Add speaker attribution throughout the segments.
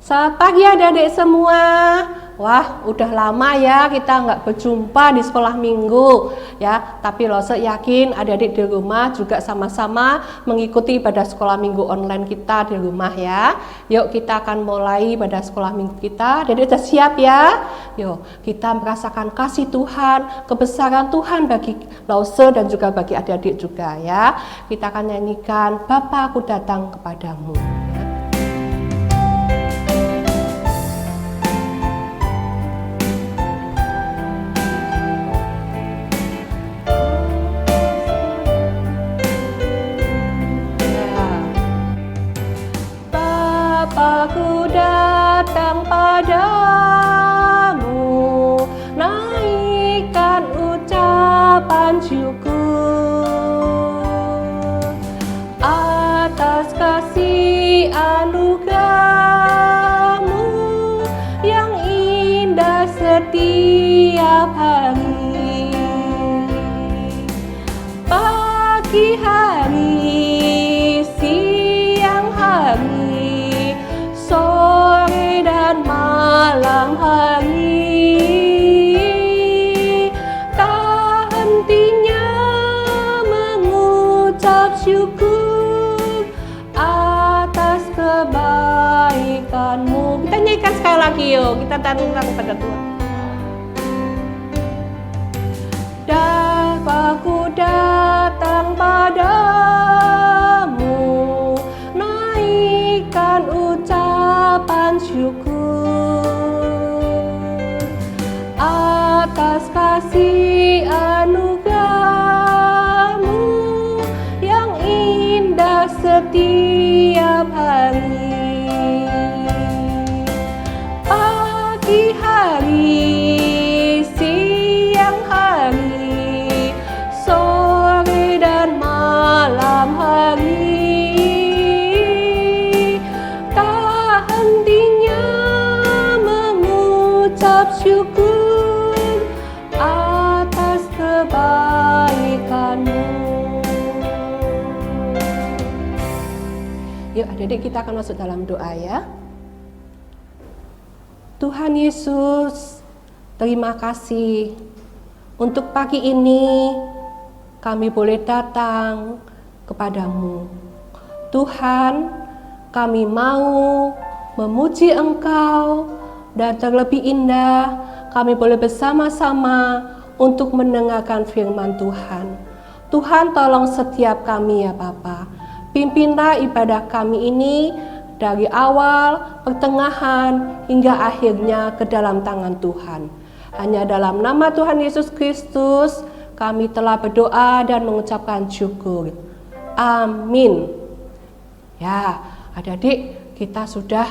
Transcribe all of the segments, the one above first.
Speaker 1: Selamat pagi adik-adik semua. Wah, udah lama ya kita nggak berjumpa di sekolah minggu ya. Tapi Lose yakin adik-adik di rumah juga sama-sama mengikuti ibadah sekolah minggu online kita di rumah ya. Yuk kita akan mulai ibadah sekolah minggu kita. Adik-adik sudah siap ya? Yuk kita merasakan kasih Tuhan, kebesaran Tuhan bagi Lose dan juga bagi adik-adik juga ya. Kita akan nyanyikan Bapa aku datang kepadamu. Aku datang padamu, naikkan ucapan syukur atas kasih anugerahmu yang indah setiap hari. Pagi hari, siang hari, sore dan malam hari, tak hentinya mengucap syukur atas kebaikanmu. Kita nyanyikan sekali lagi yuk, kita tantang pada Tuhan. Aku datang padamu, naikkan ucapan syukur atas kasih anugerahmu yang indah setiap hari. Pagi hari, siang hari, sore dan malam hari, tak hentinya mengucap syukur atas kebaikanmu. Yuk adik-adik kita akan masuk dalam doa ya. Tuhan Yesus, terima kasih untuk pagi ini kami boleh datang kepadamu. Tuhan, kami mau memuji Engkau dan terlebih indah kami boleh bersama-sama untuk mendengarkan firman Tuhan. Tuhan tolong setiap kami ya Bapa. Pimpinlah ibadah kami ini dari awal, pertengahan, hingga akhirnya ke dalam tangan Tuhan. Hanya dalam nama Tuhan Yesus Kristus kami telah berdoa dan mengucapkan syukur. Amin. Ya, adik-adik, kita sudah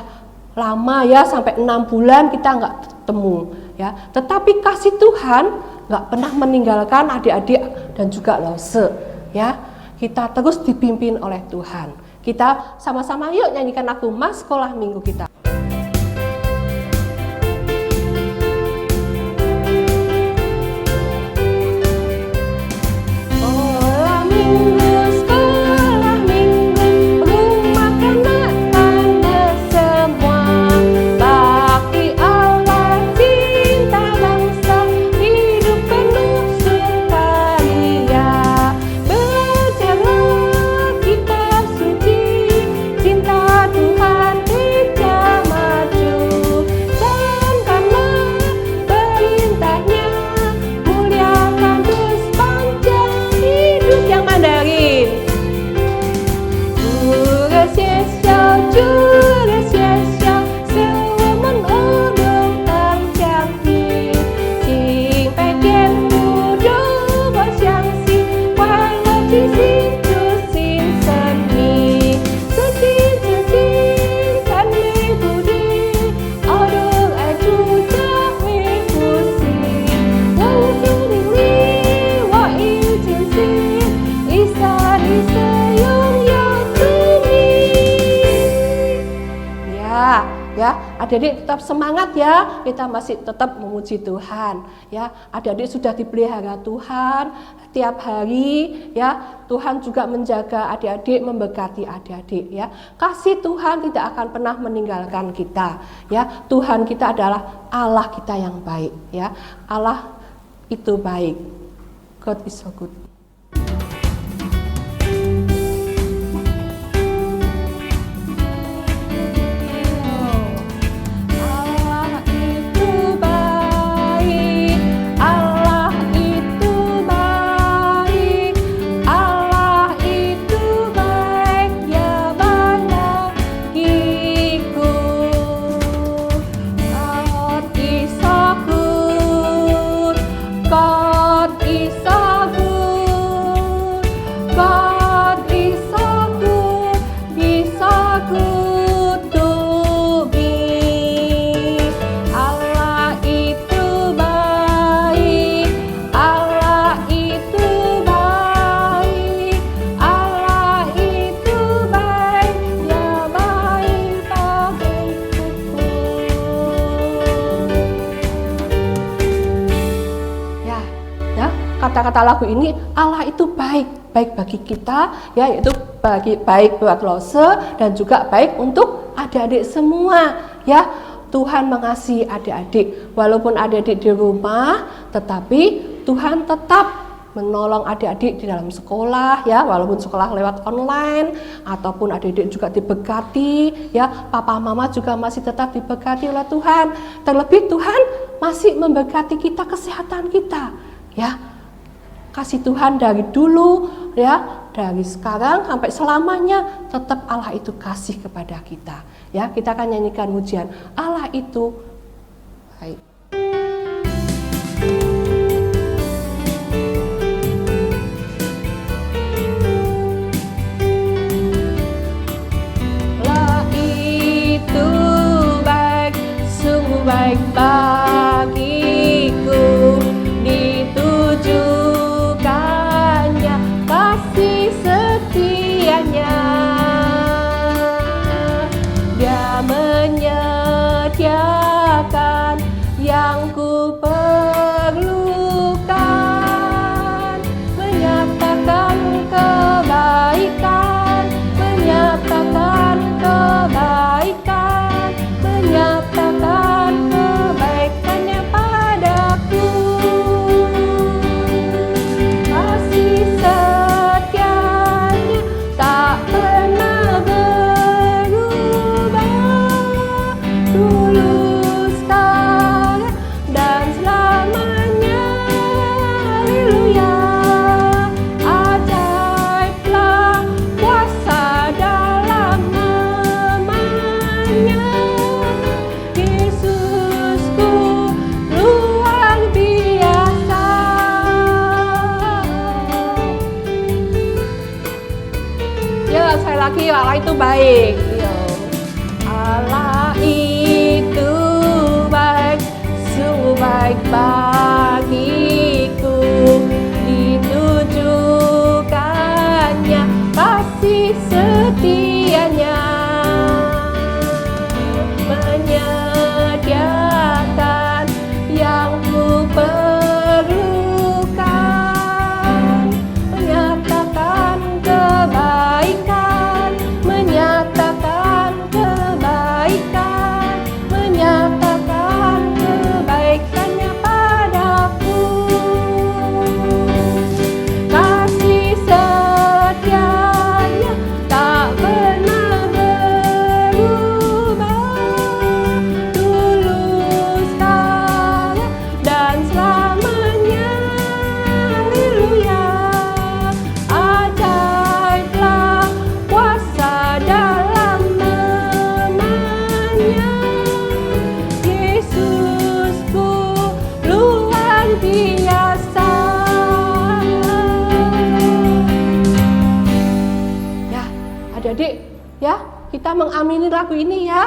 Speaker 1: lama ya, sampai 6 bulan kita nggak ketemu ya. Tetapi kasih Tuhan nggak pernah meninggalkan adik-adik dan juga Lose ya. Kita terus dipimpin oleh Tuhan. Kita sama-sama yuk nyanyikan lagu Mas Sekolah Minggu kita.
Speaker 2: Tuhan di
Speaker 1: ya. Adik-adik tetap semangat ya, kita masih tetap memuji Tuhan ya. Adik-adik sudah dipelihara Tuhan tiap hari ya. Tuhan juga menjaga adik-adik, memberkati adik-adik ya. Kasih Tuhan tidak akan pernah meninggalkan kita ya. Tuhan kita adalah Allah kita yang baik ya. Allah itu baik. God is so good. Kata-kata lagu ini, Allah itu baik, baik bagi kita, ya, yaitu baik buat Lose dan juga baik untuk adik-adik semua, ya. Tuhan mengasihi adik-adik, walaupun adik-adik di rumah, tetapi Tuhan tetap menolong adik-adik di dalam sekolah, ya, walaupun sekolah lewat online, ataupun adik-adik juga diberkati, ya, papa mama juga masih tetap diberkati oleh Tuhan. Terlebih Tuhan masih memberkati kita, kesehatan kita, ya. Kasih Tuhan dari dulu, ya, dari sekarang sampai selamanya tetap Allah itu kasih kepada kita. Ya, kita akan nyanyikan pujian Allah itu baik. Allah itu baik, sungguh baik bagiku, dituju setianya. Dia menyediakan yang ku perlukan, menyatakan kebaikan, menyatakan kebaikan, menyatakan kebaikannya padaku. Kasih setianya tak pernah berubah, tulus sekarang dan selamanya. Haleluya. Ajaiblah kuasa dalam namanya. Yesusku luar biasa. Ya, sekali lagi, Allah itu baik. Yo. Allah itu baik, sungguh baik bagiku, ditujukannya kasih setianya, menyediakan yang ku perlukan, menyatakan kebaikan, menyatakan kebaikan, menyatakan kebaikannya padaku. Kasih setianya tak pernah berubah, tulus sekarang dan selamanya. Haleluya. Ajaiblah kuasa dalam namanya. Yesusku luar biasa. Ya, adik-adik, ya, kita mengamini lagu ini ya.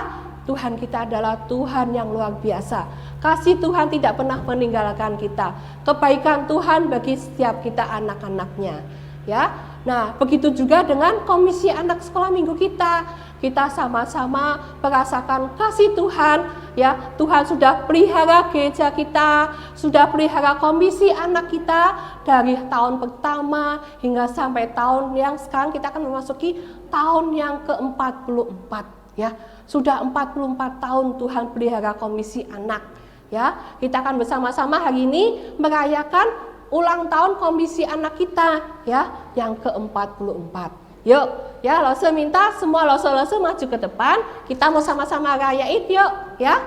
Speaker 1: Tuhan kita adalah Tuhan yang luar biasa. Kasih Tuhan tidak pernah meninggalkan kita. Kebaikan Tuhan bagi setiap kita anak-anaknya. Ya, nah begitu juga dengan komisi anak sekolah minggu kita. kita sama-sama merasakan kasih Tuhan, ya. Tuhan sudah pelihara gereja kita, sudah pelihara komisi anak kita dari tahun pertama hingga sampai tahun yang sekarang kita akan memasuki tahun yang ke-44, ya. Sudah 44 tahun Tuhan pelihara komisi anak, ya. Kita akan bersama-sama hari ini merayakan ulang tahun komisi anak kita, ya, yang ke-44. Yuk, ya, Lose minta semua Lose maju ke depan. Kita mau sama-sama rayain, yuk, ya.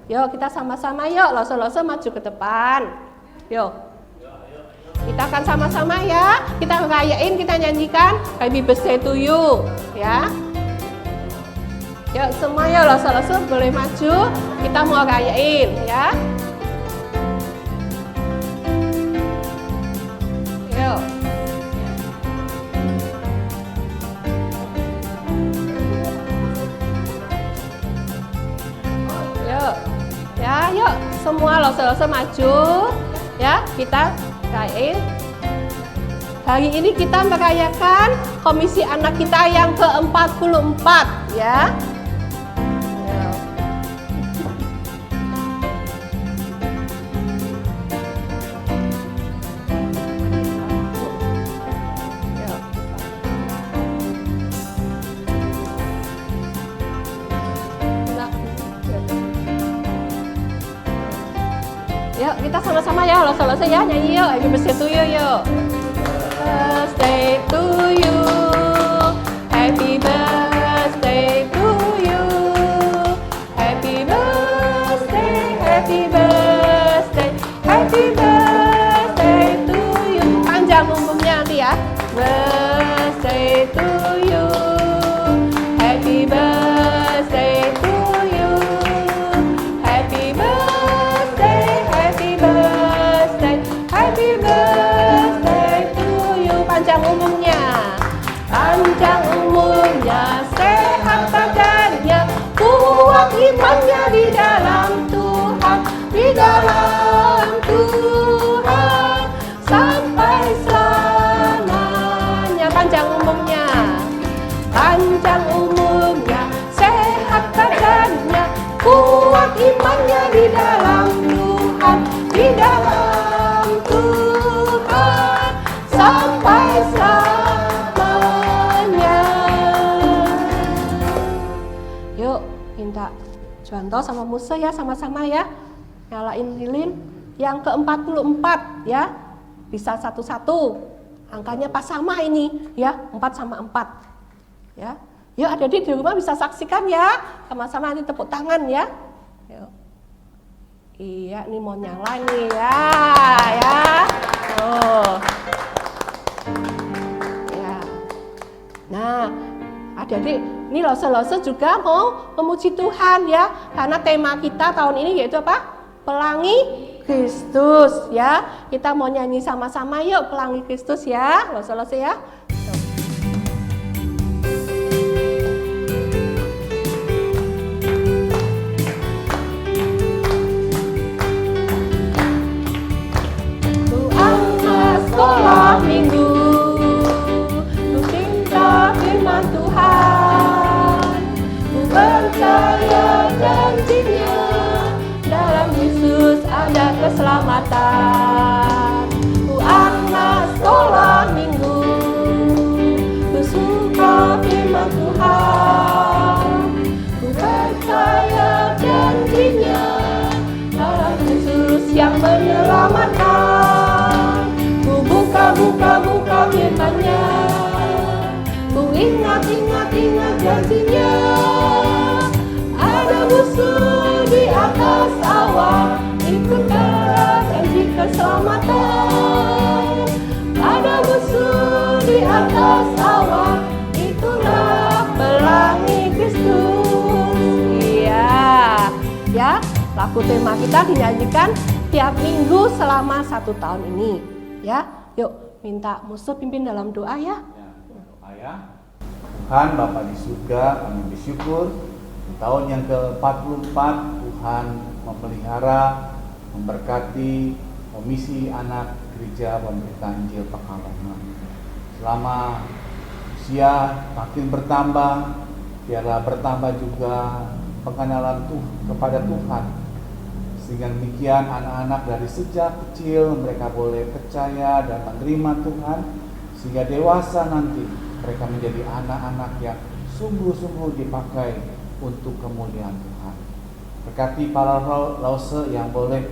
Speaker 1: Yuk, kita sama-sama yuk, Lose maju ke depan. Yuk. Kita akan sama-sama ya. Kita rayain, kita nyanyikan Happy Birthday to you, ya. Yuk, semua yuk, Lose boleh maju. Kita mau rayain, ya. Yuk. Ya, yuk semua Lose maju, ya, kita rayain. Hari ini kita merayakan komisi anak kita yang ke-44, ya. Yuk, kita sama-sama ya, Lose ya, nyanyi yuk, Happy Birthday to you, yuk. Birthday to you, Happy Birthday to you, Happy Birthday, Happy Birthday, Happy Birthday to you. Panjang umumnya nanti ya. Birthday to you, Happy Birthday to you, Happy Birthday, Happy Birthday, Happy Birthday to you. Panjang umurnya, sehat badannya, kuat imannya di dalam Tuhan, di dalam Tuhan, sampai selamanya. Panjang umurnya, sehat badannya, kuat imannya di dalam Tuhan, di dalam Tuhan, sampai selamanya. Yuk, minta Juanto sama Musa ya, sama-sama ya, nyalain lilin yang ke-44 ya, bisa satu-satu, angkanya pas sama ini ya, 4 sama 4 ya. Yuk, ada di rumah bisa saksikan ya, sama-sama nanti tepuk tangan ya. Yuk. Iya, nih mau nyala nih ya, ya. Oh. Ya. Nah, adik-adik, ini Lose juga mau memuji Tuhan ya, karena tema kita tahun ini yaitu apa? Pelangi Kristus ya. Kita mau nyanyi sama-sama yuk, Pelangi Kristus ya, Lose ya. Sekolah minggu, ku cinta firman Tuhan, ku percaya janjinya, dalam Yesus ada keselamatan. Ku anak sekolah minggu, ku suka firman Tuhan, ku percaya janjinya, dalam Yesus yang menyelamatkan. Buka firman-Nya, ku ingat janjinya, ada musuh di atas awan, ikutlah janji keselamatan. Ada musuh di atas awan, itulah pelangi Kristus. Iya, ya, lagu tema kita dinyanyikan tiap minggu selama 1 tahun ini, ya. Yuk, minta Musa pimpin dalam doa ya.
Speaker 2: Doa ya. Tuhan Bapa di surga, kami bersyukur di tahun yang ke-44 Tuhan memelihara, memberkati Komisi Anak Gereja Pemberitaan Injil Pekalongan. Selama usia makin bertambah, biarlah bertambah juga pengenalan kepada Tuhan, sehingga demikian anak-anak dari sejak kecil mereka boleh percaya dan menerima Tuhan, sehingga dewasa nanti mereka menjadi anak-anak yang sungguh-sungguh dipakai untuk kemuliaan Tuhan. Berkati para lause yang boleh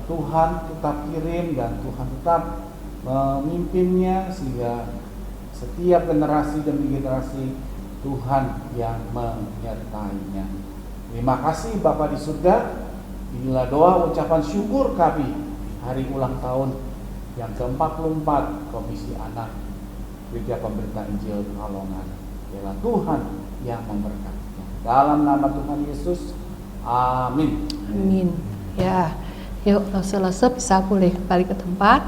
Speaker 2: Tuhan tetap kirim dan Tuhan tetap memimpinnya, sehingga setiap generasi demi generasi Tuhan yang menyertainya. Terima kasih Bapa di surga. Inilah doa ucapan syukur kami hari ulang tahun yang ke-44 Komisi Anak Gereja Pemberita Injil Pekalongan. Biarlah Tuhan yang memberkatinya. Dalam nama Tuhan Yesus, amin.
Speaker 1: Amin. Ya, yuk lause-lause bisa boleh balik ke tempat.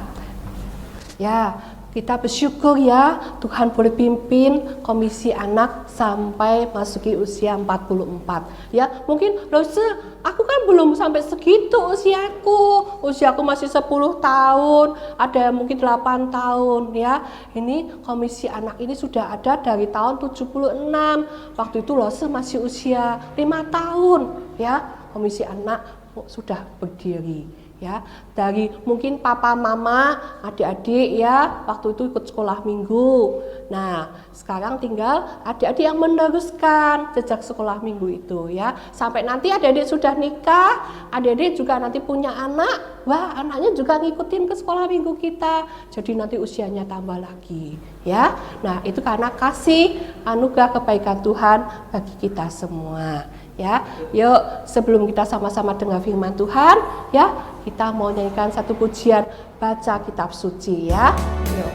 Speaker 1: Ya, kita bersyukur ya Tuhan boleh pimpin Komisi Anak sampai masuki usia 44. Ya, mungkin lause aku kan belum sampai segitu usiaku. Usiaku masih 10 tahun, ada yang mungkin 8 tahun ya. Ini Komisi Anak ini sudah ada dari tahun 76. Waktu itu lause masih usia 5 tahun ya. Komisi Anak sudah berdiri. Ya, dari mungkin papa mama adik-adik ya waktu itu ikut sekolah minggu. Nah sekarang tinggal adik-adik yang meneruskan jejak sekolah minggu itu ya, sampai nanti adik-adik sudah nikah, adik-adik juga nanti punya anak, wah anaknya juga ngikutin ke sekolah minggu kita, jadi nanti usianya tambah lagi ya. Nah itu karena kasih anugerah kebaikan Tuhan bagi kita semua ya. Yuk sebelum kita sama-sama dengar firman Tuhan ya, kita mau nyanyikan satu pujian baca kitab suci ya. Yuk.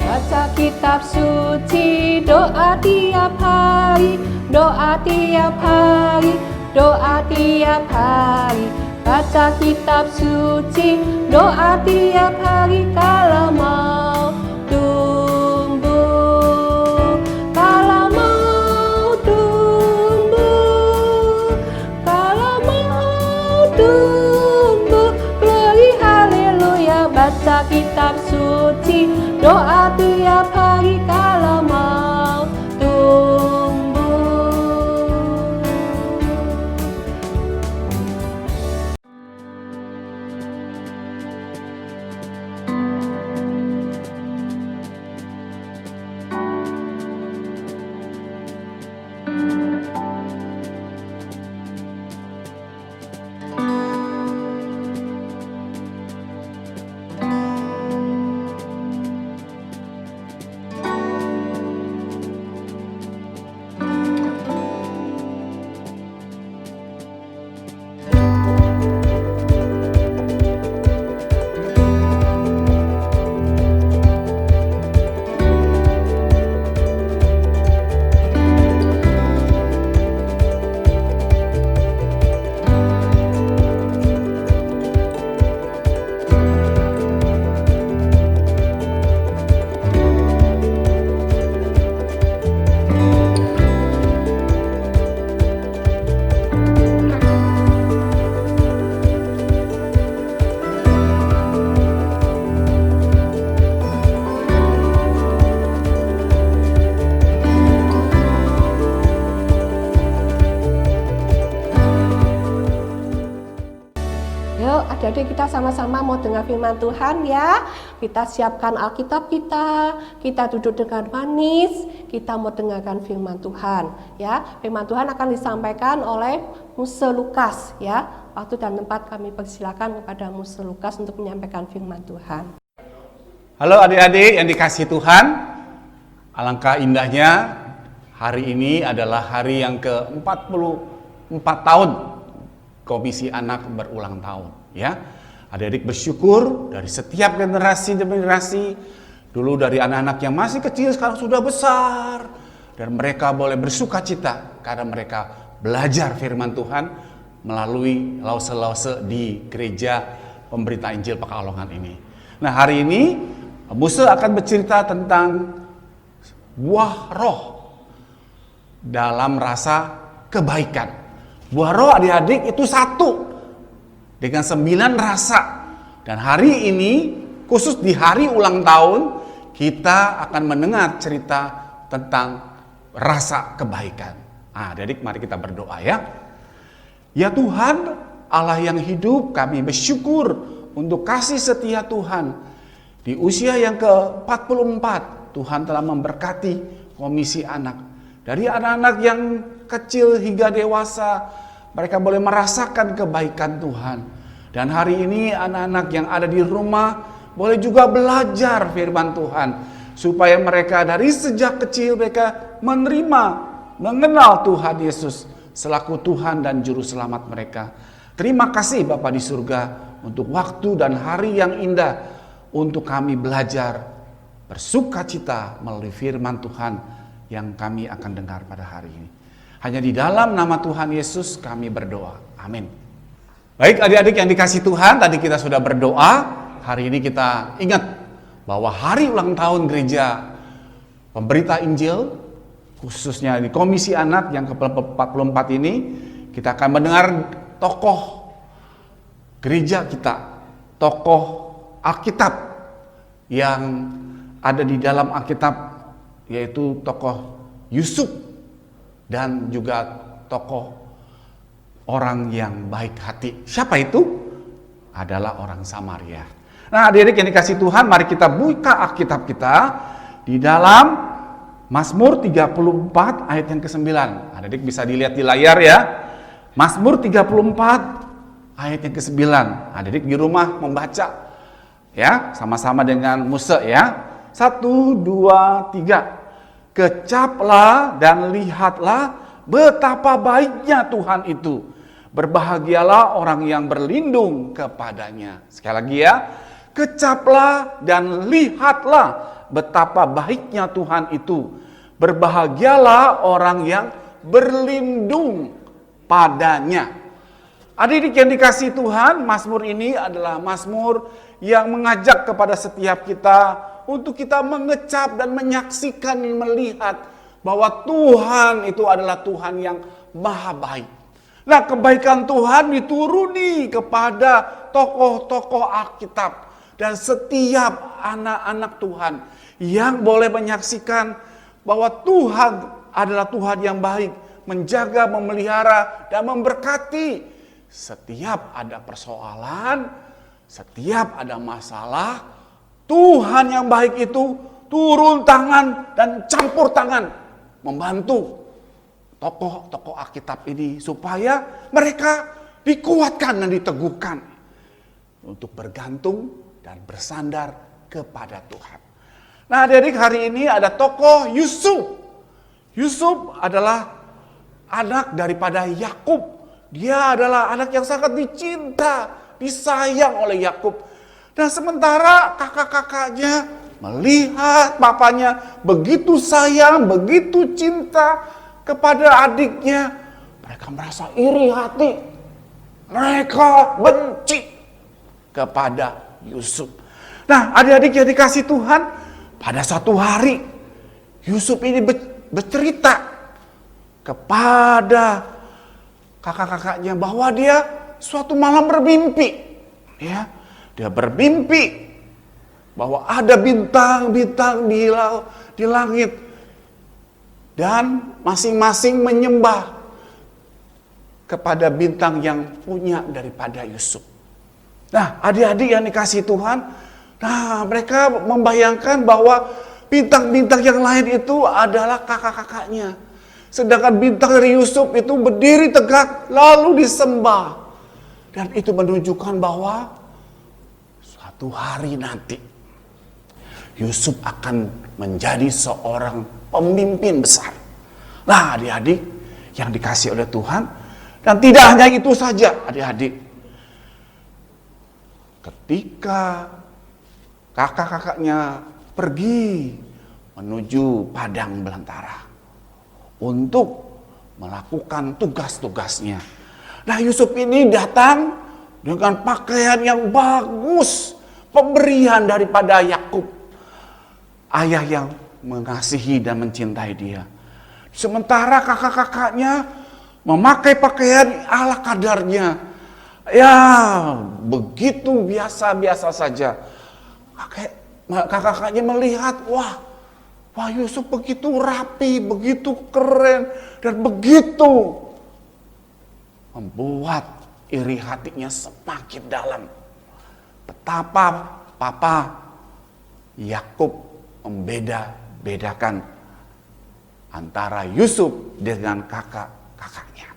Speaker 1: Baca kitab suci, doa tiap hari, doa tiap hari, doa tiap hari. Baca kitab suci, doa tiap hari kalau mau tumbuh, kalau mau tumbuh, kalau mau tumbuh. Glory haleluya. Baca kitab suci, doa tiap hari kalau mau tumbuh. Adik-adik kita sama-sama mau dengar firman Tuhan ya. Kita siapkan Alkitab kita duduk dengan manis, kita mau dengarkan firman Tuhan ya. Firman Tuhan akan disampaikan oleh Muse Lukas ya. Waktu dan tempat kami persilakan kepada Muse Lukas untuk menyampaikan firman Tuhan.
Speaker 2: Halo adik-adik yang dikasihi Tuhan, alangkah indahnya hari ini adalah hari yang ke-44 tahun Komisi Anak berulang tahun ya. Adik-adik bersyukur dari setiap generasi demi generasi, dulu dari anak-anak yang masih kecil sekarang sudah besar, dan mereka boleh bersukacita karena mereka belajar firman Tuhan melalui lause-lause di Gereja Pemberita Injil Pekalongan ini. Nah hari ini Muse akan bercerita tentang buah roh dalam rasa kebaikan. Buah roh adik-adik itu satu dengan 9 rasa. Dan hari ini, khusus di hari ulang tahun, kita akan mendengar cerita tentang rasa kebaikan. Adik-adik, mari kita berdoa ya. Ya Tuhan, Allah yang hidup, kami bersyukur untuk kasih setia Tuhan. Di usia yang ke-44, Tuhan telah memberkati komisi anak. Dari anak-anak yang kecil hingga dewasa, mereka boleh merasakan kebaikan Tuhan. Dan hari ini anak-anak yang ada di rumah boleh juga belajar firman Tuhan. Supaya mereka dari sejak kecil mereka menerima, mengenal Tuhan Yesus selaku Tuhan dan Juru Selamat mereka. Terima kasih Bapa di surga untuk waktu dan hari yang indah untuk kami belajar bersukacita melalui firman Tuhan yang kami akan dengar pada hari ini. Hanya di dalam nama Tuhan Yesus kami berdoa. Amin. Baik adik-adik yang dikasih Tuhan, tadi kita sudah berdoa. Hari ini kita ingat bahwa hari ulang tahun gereja Pemberita Injil, khususnya di Komisi Anak yang ke-44 ini, kita akan mendengar tokoh gereja kita, tokoh Alkitab yang ada di dalam Alkitab, yaitu tokoh Yusuf dan juga tokoh orang yang baik hati. Siapa itu? Adalah orang Samaria. Nah, adik-adik yang dikasih Tuhan, mari kita buka Alkitab kita di dalam Mazmur 34 ayat yang ke-9. Adik-adik bisa dilihat di layar ya. Mazmur 34 ayat yang ke-9. Adik-adik di rumah membaca ya, sama-sama dengan Musa ya. 1, 2, 3. Kecaplah dan lihatlah betapa baiknya Tuhan itu. Berbahagialah orang yang berlindung kepadanya. Sekali lagi ya. Kecaplah dan lihatlah betapa baiknya Tuhan itu. Berbahagialah orang yang berlindung padanya. Adik-adik yang dikasih Tuhan, Mazmur ini adalah Mazmur yang mengajak kepada setiap kita untuk kita mengecap dan menyaksikan, melihat bahwa Tuhan itu adalah Tuhan yang maha baik. Nah, kebaikan Tuhan dituruni kepada tokoh-tokoh Alkitab dan setiap anak-anak Tuhan yang boleh menyaksikan bahwa Tuhan adalah Tuhan yang baik, menjaga, memelihara, dan memberkati. Setiap ada persoalan, setiap ada masalah, Tuhan yang baik itu turun tangan dan campur tangan membantu tokoh-tokoh Alkitab ini supaya mereka dikuatkan dan diteguhkan untuk bergantung dan bersandar kepada Tuhan. Nah, adik-adik, hari ini ada tokoh Yusuf. Yusuf adalah anak daripada Yakub. Dia adalah anak yang sangat dicinta, disayang oleh Yakub. Dan sementara kakak-kakaknya melihat papanya begitu sayang, begitu cinta kepada adiknya, mereka merasa iri hati. Mereka benci kepada Yusuf. Nah, adik-adik yang dikasih Tuhan, pada suatu hari Yusuf ini bercerita kepada kakak-kakaknya bahwa dia suatu malam bermimpi. Ya, dia bermimpi bahwa ada bintang-bintang di langit. Dan masing-masing menyembah kepada bintang yang punya daripada Yusuf. Nah, adik-adik yang dikasih Tuhan, nah mereka membayangkan bahwa bintang-bintang yang lain itu adalah kakak-kakaknya. Sedangkan bintang dari Yusuf itu berdiri tegak lalu disembah. Dan itu menunjukkan bahwa suatu hari nanti Yusuf akan menjadi seorang pemimpin besar. Nah, adik-adik yang dikasih oleh Tuhan, dan tidak hanya itu saja, adik-adik. Ketika kakak-kakaknya pergi menuju padang belantara untuk melakukan tugas-tugasnya. Nah, Yusuf ini datang dengan pakaian yang bagus, pemberian daripada Yakub, ayah yang mengasihi dan mencintai dia. Sementara kakak-kakaknya memakai pakaian ala kadarnya,
Speaker 3: Ya, begitu biasa-biasa saja. Kakak-kakaknya melihat, wah Yusuf begitu rapi, begitu keren, dan begitu membuat iri hatinya semakin dalam. Betapa Papa Yakub membeda-bedakan antara Yusuf dengan kakak-kakaknya.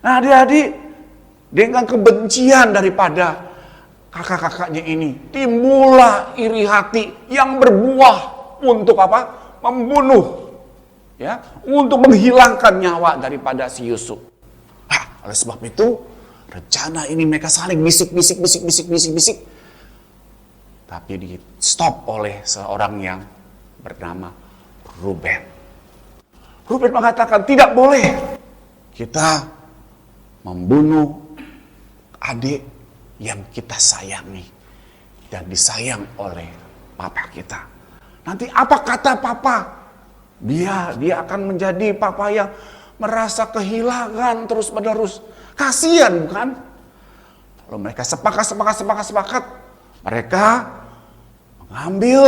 Speaker 3: Nah, adik-adik, dengan kebencian daripada kakak-kakaknya ini, timbullah iri hati yang berbuah untuk apa? Membunuh, ya, untuk menghilangkan nyawa daripada si Yusuf. Oleh sebab itu, rencana ini mereka saling bisik. Tapi di stop oleh seorang yang bernama Ruben. Ruben mengatakan, tidak boleh kita membunuh adik yang kita sayangi dan disayang oleh papa kita. Nanti apa kata papa? Dia akan menjadi papa yang merasa kehilangan terus-menerus. Kasihan, bukan? Lalu mereka sepakat. Mereka mengambil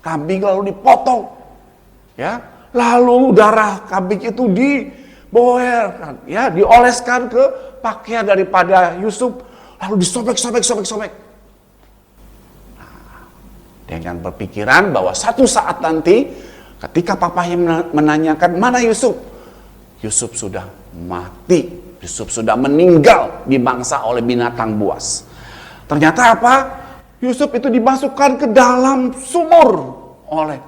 Speaker 3: kambing lalu dipotong. Ya, lalu darah kambing itu diboerkan, ya, dioleskan ke pakaian daripada Yusuf, lalu disobek. Dengan berpikiran bahwa satu saat nanti ketika papahnya menanyakan mana Yusuf, Yusuf sudah mati, Yusuf sudah meninggal dimangsa oleh binatang buas. Ternyata apa? Yusuf itu dimasukkan ke dalam sumur oleh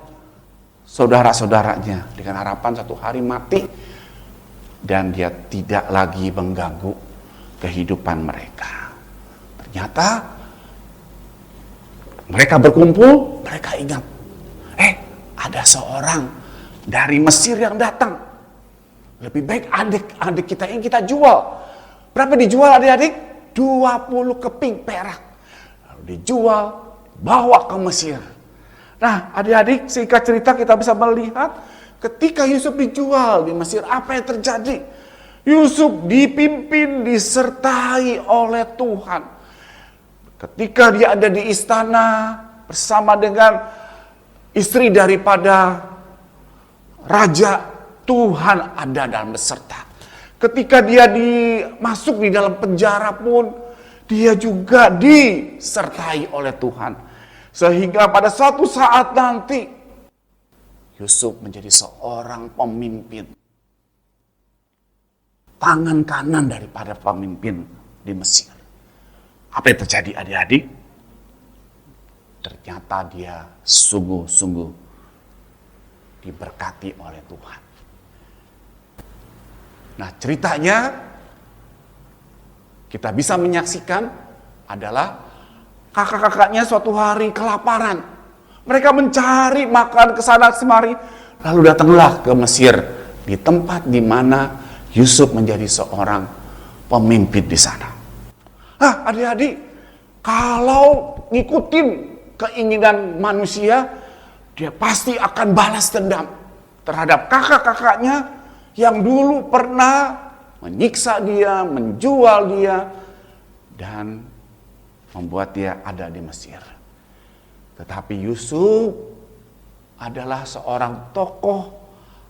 Speaker 3: saudara-saudaranya dengan harapan satu hari mati dan dia tidak lagi mengganggu kehidupan mereka. Ternyata mereka berkumpul, mereka ingat, ada seorang dari Mesir yang datang. Lebih baik adik kita yang kita jual. Berapa dijual adik-adik? 20 keping perak. Lalu dijual, bawa ke Mesir. Nah, adik-adik, singkat cerita kita bisa melihat ketika Yusuf dijual di Mesir, apa yang terjadi? Yusuf dipimpin, disertai oleh Tuhan. Ketika dia ada di istana bersama dengan istri daripada raja, Tuhan ada dalam beserta. Ketika dia masuk di dalam penjara pun, dia juga disertai oleh Tuhan. Sehingga pada suatu saat nanti, Yusuf menjadi seorang pemimpin. Tangan kanan daripada pemimpin di Mesir. Apa yang terjadi adik-adik? Ternyata dia sungguh-sungguh diberkati oleh Tuhan. Nah, ceritanya kita bisa menyaksikan adalah kakak-kakaknya suatu hari kelaparan. Mereka mencari makan ke sana kemari, lalu datanglah ke Mesir di tempat di mana Yusuf menjadi seorang pemimpin di sana. Adik-adik, kalau ngikutin keinginan manusia, dia pasti akan balas dendam terhadap kakak-kakaknya yang dulu pernah menyiksa dia, menjual dia, dan membuat dia ada di Mesir. Tetapi Yusuf adalah seorang tokoh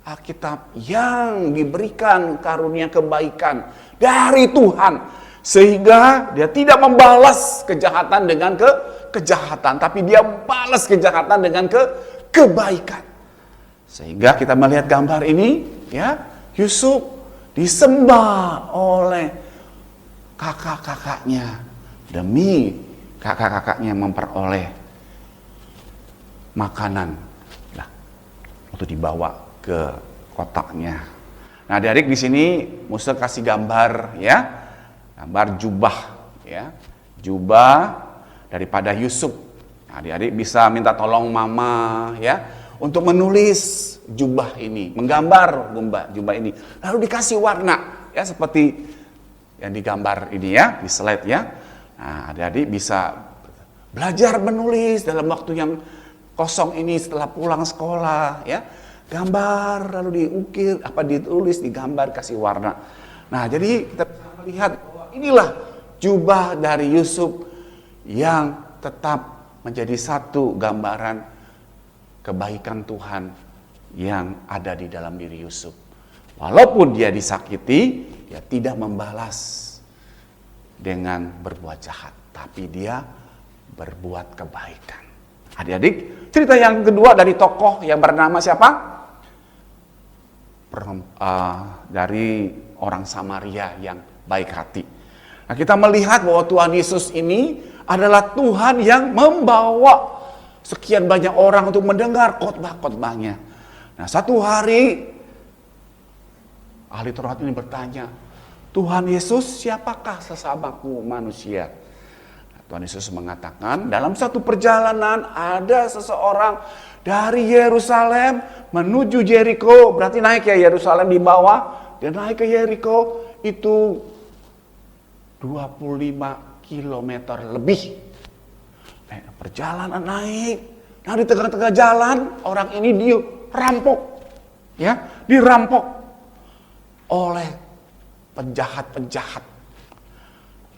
Speaker 3: Alkitab yang diberikan karunia kebaikan dari Tuhan. Sehingga dia tidak membalas kejahatan dengan kejahatan, tapi dia balas kejahatan dengan kebaikan. Sehingga kita melihat gambar ini, ya, Yusuf disembah oleh kakak-kakaknya demi kakak-kakaknya memperoleh makanan untuk dibawa ke kotaknya. Nah, adik-adik di sini Musa kasih gambar, ya. Gambar jubah, ya, jubah daripada Yusuf. Adik-adik bisa minta tolong mama, ya, untuk menulis jubah ini, menggambar jubah ini, lalu dikasih warna, ya, seperti yang digambar ini, ya, di slide, ya. Nah, adik-adik bisa belajar menulis dalam waktu yang kosong ini setelah pulang sekolah, ya, gambar lalu diukir, ditulis, digambar, kasih warna. Nah, jadi kita bisa melihat bahwa inilah jubah dari Yusuf yang tetap menjadi satu gambaran kebaikan Tuhan yang ada di dalam diri Yusuf. Walaupun dia disakiti, dia tidak membalas dengan berbuat jahat, tapi dia berbuat kebaikan. Adik-adik, cerita yang kedua dari tokoh yang bernama siapa? Dari orang Samaria yang baik hati. Nah, kita melihat bahwa Tuhan Yesus ini adalah Tuhan yang membawa sekian banyak orang untuk mendengar khotbah-khotbahnya. Nah, satu hari ahli Taurat ini bertanya, Tuhan Yesus, siapakah sesamaku manusia? Nah, Tuhan Yesus mengatakan, dalam satu perjalanan ada seseorang dari Yerusalem menuju Jericho. Berarti naik ya Yerusalem di bawah, dia naik ke Jericho itu 25 kilometer lebih. Perjalanan naik. Nah, di tengah-tengah jalan orang ini dirampok. Ya, dirampok oleh penjahat-penjahat.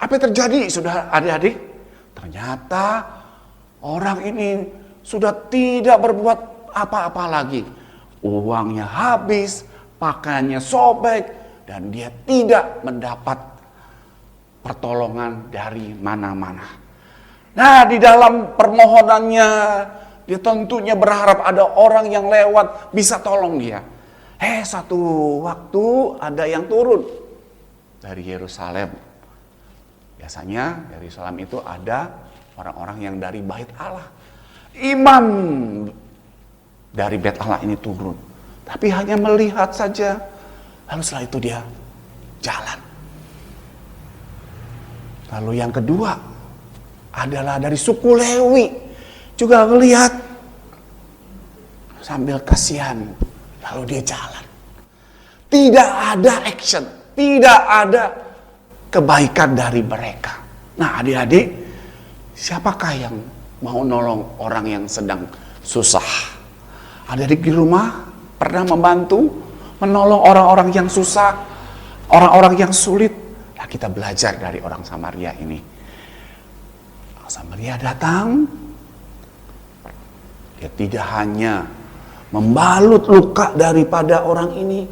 Speaker 3: Apa yang terjadi, saudara adik-adik? Ternyata orang ini sudah tidak berbuat apa-apa lagi. Uangnya habis, pakaiannya sobek, dan dia tidak mendapat pertolongan dari mana-mana. Nah, di dalam permohonannya, dia tentunya berharap ada orang yang lewat bisa tolong dia. Satu waktu ada yang turun dari Yerusalem. Biasanya Yerusalem itu ada orang-orang yang dari Bait Allah. Imam dari Bait Allah ini turun. Tapi hanya melihat saja. Lalu setelah itu dia jalan. Lalu yang kedua adalah dari suku Lewi. Juga melihat sambil kasihan. Lalu dia jalan. Tidak ada action. Tidak ada kebaikan dari mereka. Nah, adik-adik, siapakah yang mau nolong orang yang sedang susah? Adik-adik di rumah pernah membantu, menolong orang-orang yang susah, orang-orang yang sulit? Nah, kita belajar dari orang Samaria ini. Orang Samaria datang, dia tidak hanya membalut luka daripada orang ini.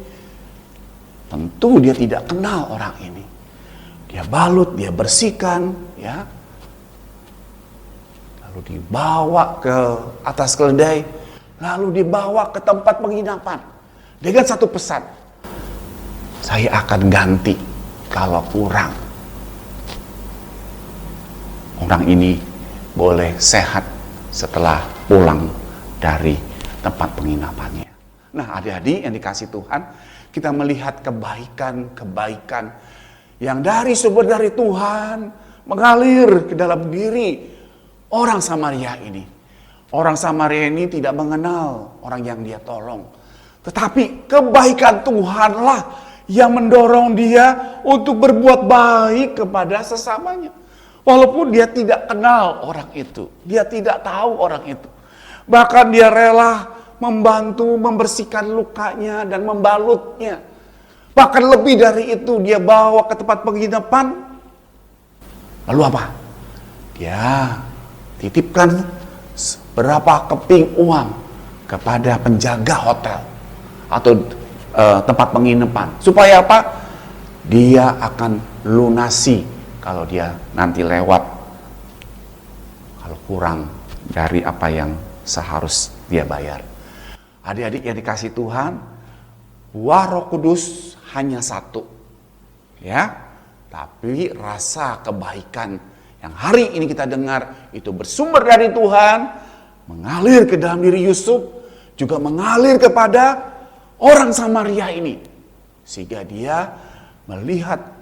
Speaker 3: Tentu dia tidak kenal orang ini. Dia balut, dia bersihkan, ya. Lalu dibawa ke atas keledai, lalu dibawa ke tempat penginapan dengan satu pesan. Saya akan ganti kalau kurang. Orang ini boleh sehat setelah pulang dari tempat penginapannya. Nah, adik-adik yang dikasih Tuhan, kita melihat kebaikan-kebaikan yang dari sumber dari Tuhan mengalir ke dalam diri orang Samaria ini. Orang Samaria ini tidak mengenal orang yang dia tolong. Tetapi kebaikan Tuhanlah yang mendorong dia untuk berbuat baik kepada sesamanya. Walaupun dia tidak kenal orang itu. Dia tidak tahu orang itu. Bahkan dia rela membantu membersihkan lukanya dan membalutnya. Bahkan lebih dari itu, dia bawa ke tempat penginapan. Lalu apa? Dia titipkan berapa keping uang kepada penjaga hotel atau tempat penginapan. Supaya apa? Dia akan lunasi kalau dia nanti lewat, kalau kurang dari apa yang seharus dia bayar. Adik-adik yang dikasih Tuhan, buah Roh Kudus hanya satu, ya. Tapi rasa kebaikan yang hari ini kita dengar itu bersumber dari Tuhan, mengalir ke dalam diri Yusuf, juga mengalir kepada orang Samaria ini, sehingga dia melihat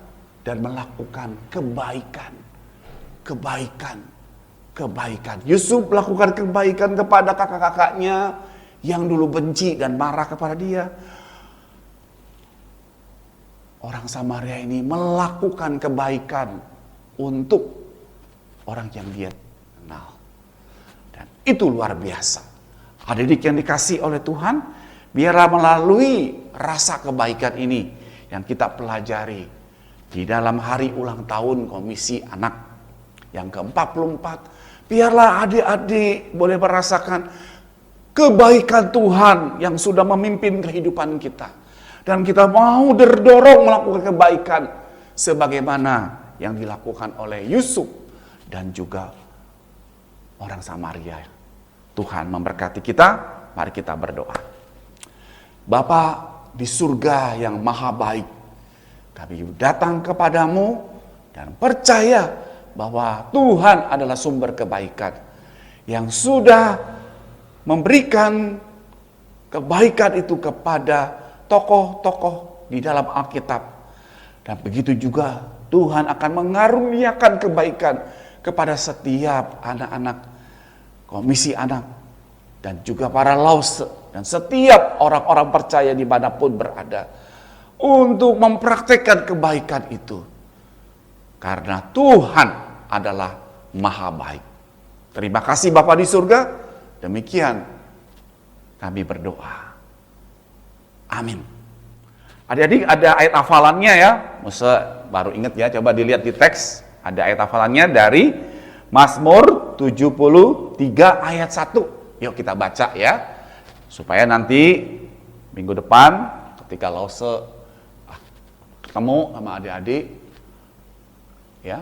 Speaker 3: dan melakukan kebaikan. Yusuf melakukan kebaikan kepada kakak-kakaknya yang dulu benci dan marah kepada dia. Orang Samaria ini melakukan kebaikan untuk orang yang dia kenal. Dan itu luar biasa. Adik-adik yang dikasih oleh Tuhan, biarlah melalui rasa kebaikan ini yang kita pelajari, di dalam hari ulang tahun Komisi Anak yang ke-44, biarlah adik-adik boleh merasakan kebaikan Tuhan yang sudah memimpin kehidupan kita. Dan kita mau terdorong melakukan kebaikan sebagaimana yang dilakukan oleh Yusuf dan juga orang Samaria. Tuhan memberkati kita, mari kita berdoa. Bapa di surga yang maha baik, kami datang kepadamu dan percaya bahwa Tuhan adalah sumber kebaikan yang sudah memberikan kebaikan itu kepada tokoh-tokoh di dalam Alkitab. Dan begitu juga Tuhan akan mengaruniakan kebaikan kepada setiap anak-anak Komisi Anak dan juga para Lause dan setiap orang-orang percaya dimanapun berada untuk mempraktekkan kebaikan itu. Karena Tuhan adalah maha baik. Terima kasih Bapa di surga. Demikian kami berdoa. Amin. Adik-adik ada ayat hafalannya ya. Masa baru ingat ya, coba dilihat di teks. Ada ayat hafalannya dari Mazmur 73 ayat 1. Yuk kita baca ya. Supaya nanti minggu depan ketika Lause ketemu sama adik-adik, ya,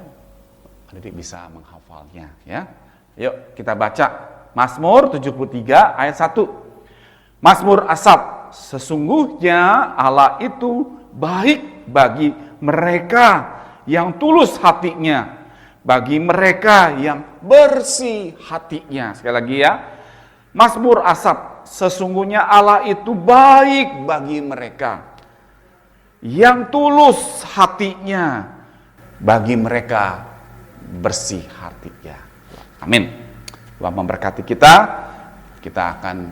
Speaker 3: adik bisa menghafalnya ya. Yuk kita baca Mazmur 73 ayat 1. Mazmur Asaf, sesungguhnya Allah itu baik bagi mereka yang tulus hatinya, bagi mereka yang bersih hatinya. Sekali lagi ya, Mazmur Asaf, sesungguhnya Allah itu baik bagi mereka yang tulus hatinya, bagi mereka bersih hatinya. Amin. Tuhan memberkati kita. Kita akan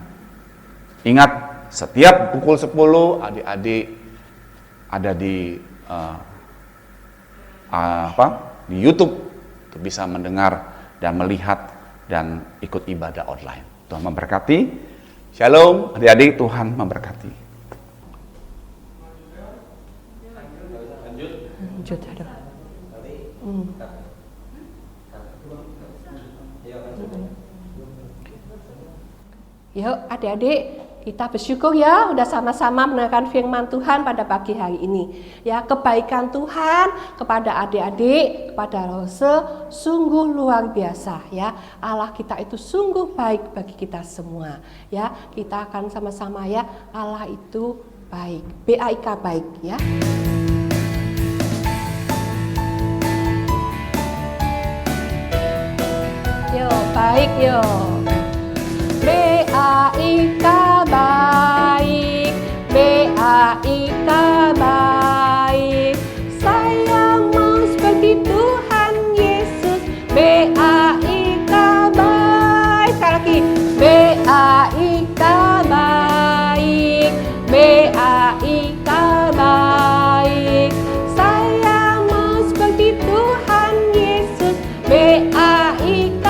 Speaker 3: ingat setiap pukul 10 adik-adik ada di di YouTube untuk bisa mendengar dan melihat dan ikut ibadah online. Tuhan memberkati. Shalom adik-adik, Tuhan memberkati.
Speaker 1: Lanjut ada. Yuk adik-adik, kita bersyukur ya udah sama-sama mendengarkan firman Tuhan pada pagi hari ini. Ya, kebaikan Tuhan kepada adik-adik, kepada Lause sungguh luar biasa ya. Allah kita itu sungguh baik bagi kita semua. Ya, kita akan sama-sama ya, Allah itu baik. BAIK baik ya. Yo, baik yo. BAIK baik, BAIK baik. Saya mau seperti Tuhan Yesus. BAIK baik. Sekali lagi, BAIK baik, BAIK baik. Saya mau seperti Tuhan Yesus. BAIK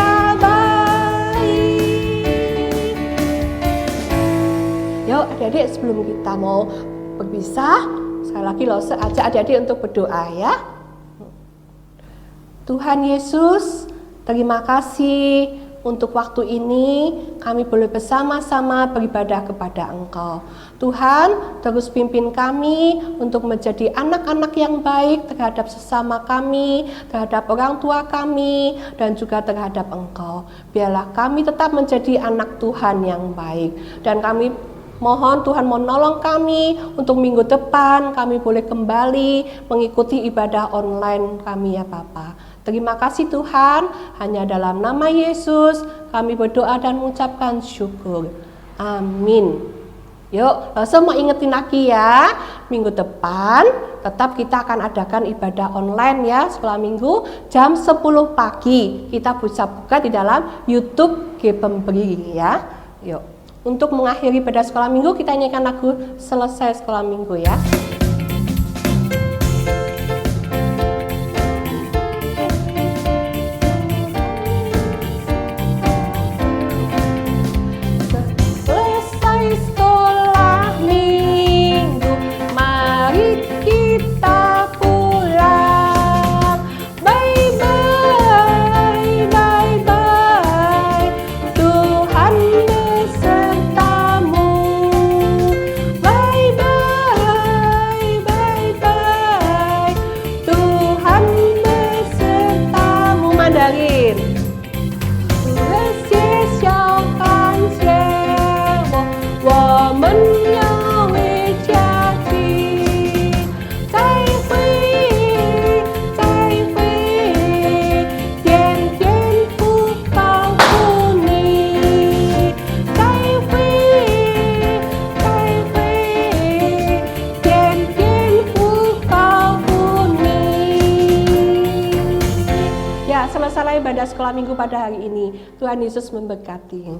Speaker 1: adik-adik, sebelum kita mau berpisah, sekali lagi Lause ajak adik-adik untuk berdoa ya. Tuhan Yesus, terima kasih untuk waktu ini kami boleh bersama-sama beribadah kepada Engkau. Tuhan, terus pimpin kami untuk menjadi anak-anak yang baik terhadap sesama kami, terhadap orang tua kami, dan juga terhadap Engkau. Biarlah kami tetap menjadi anak Tuhan yang baik. Dan kami mohon Tuhan menolong kami untuk minggu depan kami boleh kembali mengikuti ibadah online kami ya Bapa. Terima kasih Tuhan, hanya dalam nama Yesus kami berdoa dan mengucapkan syukur. Amin. Yuk, semua ingetin lagi ya, minggu depan tetap kita akan adakan ibadah online ya, sekolah minggu jam 10 pagi. Kita bisa buka di dalam YouTube Gepemberi ya. Yuk. Untuk mengakhiri pada sekolah minggu, kita nyanyikan lagu Selesai Sekolah Minggu ya. Selesai sekolah minggu, mari kita pulang. Mandarin. 我写小感谢我们要为家庭。再会，再会，天天不告诉你。再会，再会，天天不告诉你。Ya, selesai ibadah sekolah minggu pada hari ini. Tuhan Yesus memberkati.